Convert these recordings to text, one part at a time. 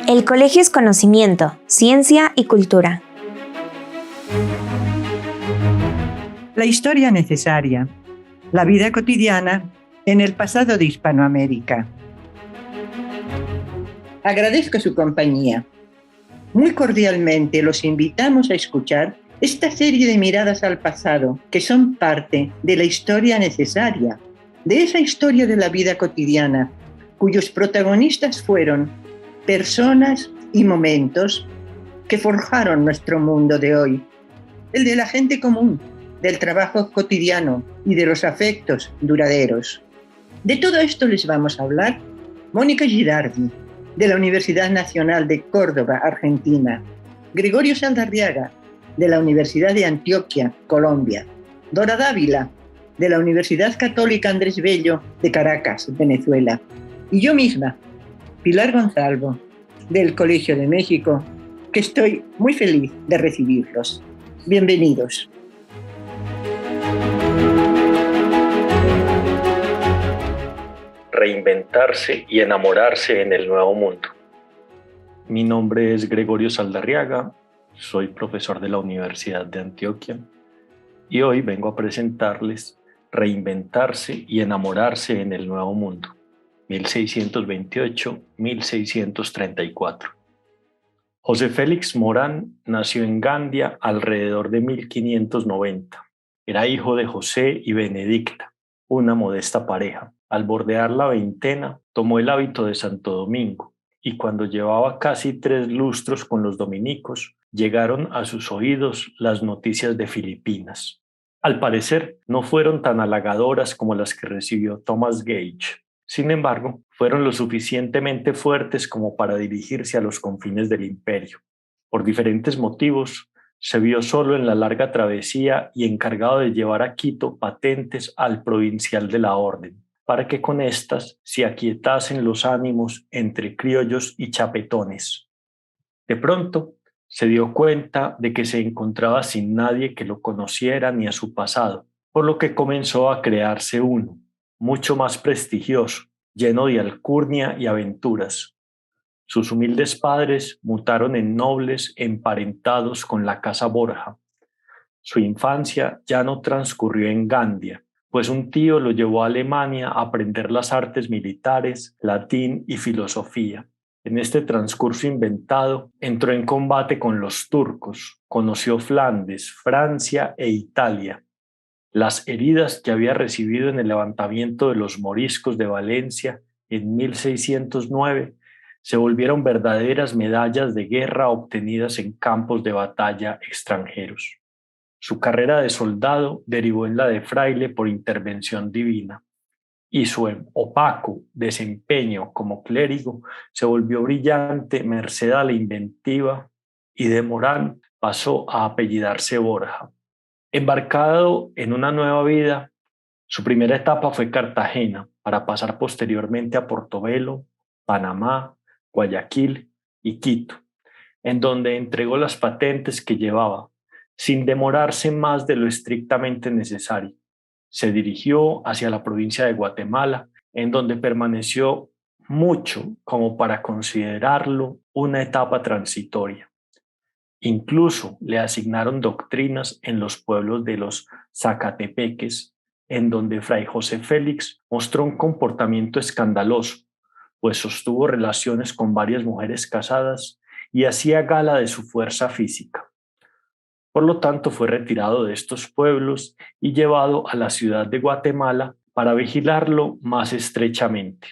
El colegio es conocimiento, ciencia y cultura. La historia necesaria. La vida cotidiana en el pasado de Hispanoamérica. Agradezco su compañía. Muy cordialmente los invitamos a escuchar esta serie de miradas al pasado que son parte de la historia necesaria, de esa historia de la vida cotidiana, cuyos protagonistas fueron personas y momentos que forjaron nuestro mundo de hoy, el de la gente común, del trabajo cotidiano y de los afectos duraderos. De todo esto les vamos a hablar Mónica Girardi, de la Universidad Nacional de Córdoba, Argentina, Gregorio Saldarriaga, de la Universidad de Antioquia, Colombia, Dora Dávila, de la Universidad Católica Andrés Bello de Caracas, Venezuela, y yo misma, Pilar Gonzalvo, del Colegio de México, que estoy muy feliz de recibirlos. Bienvenidos. Reinventarse y enamorarse en el nuevo mundo. Mi nombre es Gregorio Saldarriaga, soy profesor de la Universidad de Antioquia y hoy vengo a presentarles Reinventarse y enamorarse en el nuevo mundo, 1628-1634. José Félix Morán nació en Gandia alrededor de 1590. Era hijo de José y Benedicta, una modesta pareja. Al bordear la veintena, tomó el hábito de Santo Domingo y cuando llevaba casi 3 lustros con los dominicos, llegaron a sus oídos las noticias de Filipinas. Al parecer, no fueron tan halagadoras como las que recibió Thomas Gage. Sin embargo, fueron lo suficientemente fuertes como para dirigirse a los confines del imperio. Por diferentes motivos, se vio solo en la larga travesía y encargado de llevar a Quito patentes al provincial de la orden, para que con éstas se aquietasen los ánimos entre criollos y chapetones. De pronto, se dio cuenta de que se encontraba sin nadie que lo conociera ni a su pasado, por lo que comenzó a crearse uno, mucho más prestigioso, lleno de alcurnia y aventuras. Sus humildes padres mutaron en nobles emparentados con la casa Borja. Su infancia ya no transcurrió en Gandia, pues un tío lo llevó a Alemania a aprender las artes militares, latín y filosofía. En este transcurso inventado, entró en combate con los turcos, conoció Flandes, Francia e Italia. Las heridas que había recibido en el levantamiento de los moriscos de Valencia en 1609 se volvieron verdaderas medallas de guerra obtenidas en campos de batalla extranjeros. Su carrera de soldado derivó en la de fraile por intervención divina, y su opaco desempeño como clérigo se volvió brillante merced a la inventiva, y de Morán pasó a apellidarse Borja. Embarcado en una nueva vida, su primera etapa fue Cartagena, para pasar posteriormente a Portobelo, Panamá, Guayaquil y Quito, en donde entregó las patentes que llevaba, sin demorarse más de lo estrictamente necesario. Se dirigió hacia la provincia de Guatemala, en donde permaneció mucho como para considerarlo una etapa transitoria. Incluso le asignaron doctrinas en los pueblos de los Zacatepeques, en donde Fray José Félix mostró un comportamiento escandaloso, pues sostuvo relaciones con varias mujeres casadas y hacía gala de su fuerza física. Por lo tanto, fue retirado de estos pueblos y llevado a la ciudad de Guatemala para vigilarlo más estrechamente.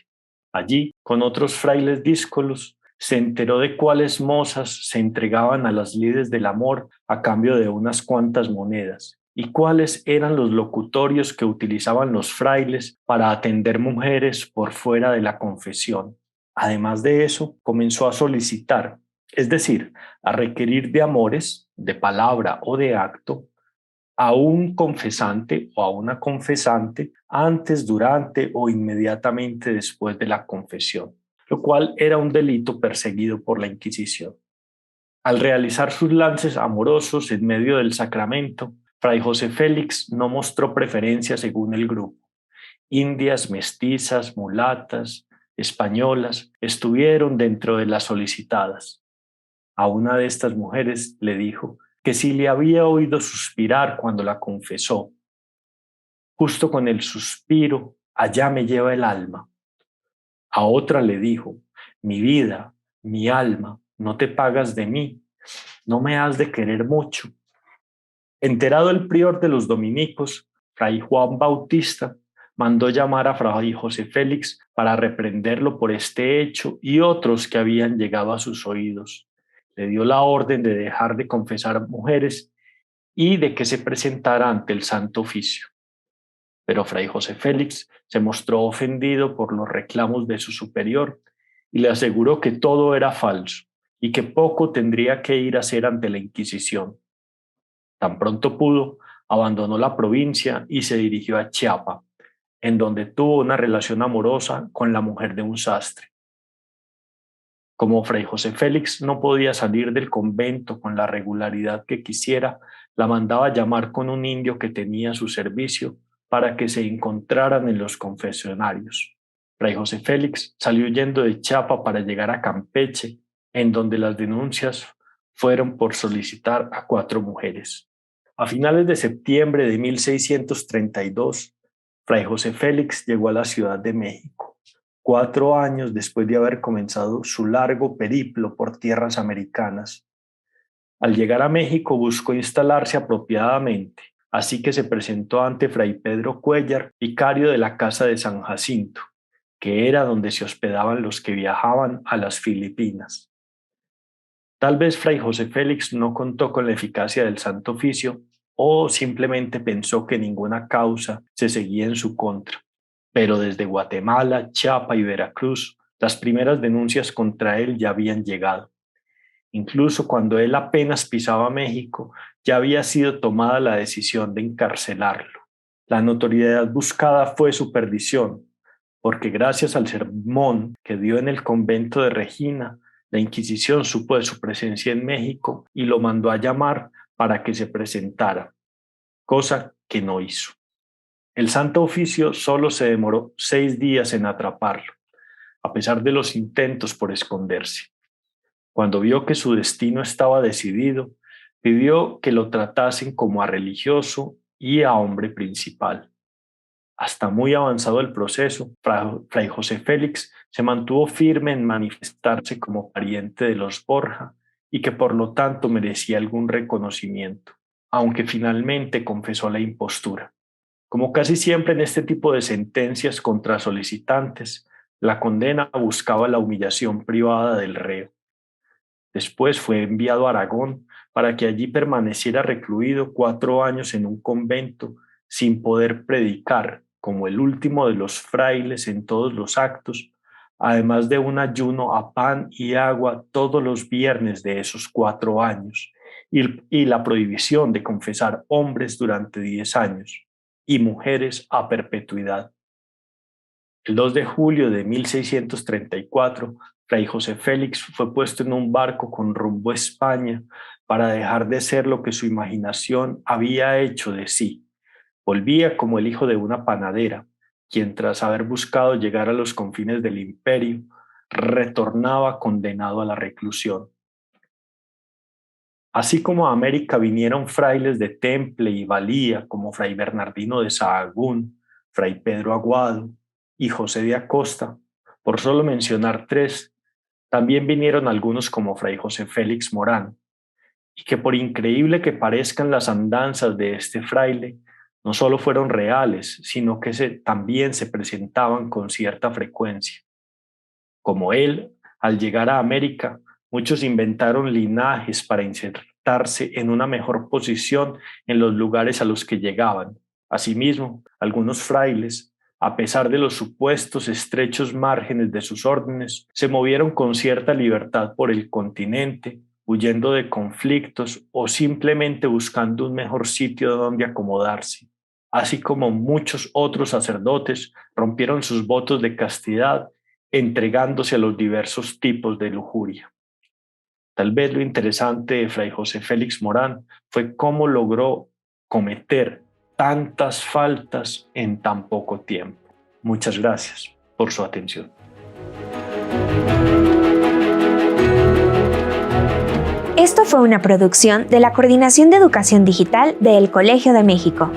Allí, con otros frailes díscolos, se enteró de cuáles mozas se entregaban a las lides del amor a cambio de unas cuantas monedas, y cuáles eran los locutorios que utilizaban los frailes para atender mujeres por fuera de la confesión. Además de eso, comenzó a solicitar, es decir, a requerir de amores, de palabra o de acto, a un confesante o a una confesante antes, durante o inmediatamente después de la confesión, lo cual era un delito perseguido por la Inquisición. Al realizar sus lances amorosos en medio del sacramento, Fray José Félix no mostró preferencia según el grupo. Indias, mestizas, mulatas, españolas, estuvieron dentro de las solicitadas. A una de estas mujeres le dijo que si le había oído suspirar cuando la confesó. Justo con el suspiro, allá me lleva el alma. A otra le dijo, mi vida, mi alma, no te pagas de mí, no me has de querer mucho. Enterado el prior de los dominicos, Fray Juan Bautista, mandó llamar a Fray José Félix para reprenderlo por este hecho y otros que habían llegado a sus oídos. Le dio la orden de dejar de confesar mujeres y de que se presentara ante el Santo Oficio. Pero Fray José Félix se mostró ofendido por los reclamos de su superior y le aseguró que todo era falso y que poco tendría que ir a hacer ante la Inquisición. Tan pronto pudo, abandonó la provincia y se dirigió a Chiapa, en donde tuvo una relación amorosa con la mujer de un sastre. Como Fray José Félix no podía salir del convento con la regularidad que quisiera, la mandaba llamar con un indio que tenía a su servicio para que se encontraran en los confesionarios. Fray José Félix salió huyendo de Chiapa para llegar a Campeche, en donde las denuncias fueron por solicitar a 4 mujeres. A finales de septiembre de 1632, Fray José Félix llegó a la Ciudad de México, 4 años después de haber comenzado su largo periplo por tierras americanas. Al llegar a México buscó instalarse apropiadamente, así que se presentó ante Fray Pedro Cuéllar, vicario de la Casa de San Jacinto, que era donde se hospedaban los que viajaban a las Filipinas. Tal vez Fray José Félix no contó con la eficacia del Santo Oficio o simplemente pensó que ninguna causa se seguía en su contra. Pero desde Guatemala, Chiapas y Veracruz, las primeras denuncias contra él ya habían llegado. Incluso cuando él apenas pisaba México, ya había sido tomada la decisión de encarcelarlo. La notoriedad buscada fue su perdición, porque gracias al sermón que dio en el convento de Regina, la Inquisición supo de su presencia en México y lo mandó a llamar para que se presentara, cosa que no hizo. El Santo Oficio solo se demoró 6 días en atraparlo, a pesar de los intentos por esconderse. Cuando vio que su destino estaba decidido, pidió que lo tratasen como a religioso y a hombre principal. Hasta muy avanzado el proceso, Fray José Félix se mantuvo firme en manifestarse como pariente de los Borja y que por lo tanto merecía algún reconocimiento, aunque finalmente confesó la impostura. Como casi siempre en este tipo de sentencias contra solicitantes, la condena buscaba la humillación privada del reo. Después fue enviado a Aragón para que allí permaneciera recluido 4 años en un convento sin poder predicar, como el último de los frailes en todos los actos, además de un ayuno a pan y agua todos los viernes de esos 4 años, y la prohibición de confesar hombres durante 10 años y mujeres a perpetuidad. El 2 de julio de 1634, Fray José Félix fue puesto en un barco con rumbo a España para dejar de ser lo que su imaginación había hecho de sí. Volvía como el hijo de una panadera, quien tras haber buscado llegar a los confines del imperio, retornaba condenado a la reclusión. Así como a América vinieron frailes de temple y valía como Fray Bernardino de Sahagún, Fray Pedro Aguado y José de Acosta, por solo mencionar 3, también vinieron algunos como Fray José Félix Morán, y que por increíble que parezcan las andanzas de este fraile, no solo fueron reales, sino que también se presentaban con cierta frecuencia. Como él, al llegar a América, muchos inventaron linajes para insertarse en una mejor posición en los lugares a los que llegaban. Asimismo, algunos frailes, a pesar de los supuestos estrechos márgenes de sus órdenes, se movieron con cierta libertad por el continente, huyendo de conflictos o simplemente buscando un mejor sitio donde acomodarse. Así como muchos otros sacerdotes rompieron sus votos de castidad, entregándose a los diversos tipos de lujuria. Tal vez lo interesante de Fray José Félix Morán fue cómo logró cometer tantas faltas en tan poco tiempo. Muchas gracias por su atención. Esto fue una producción de la Coordinación de Educación Digital del Colegio de México.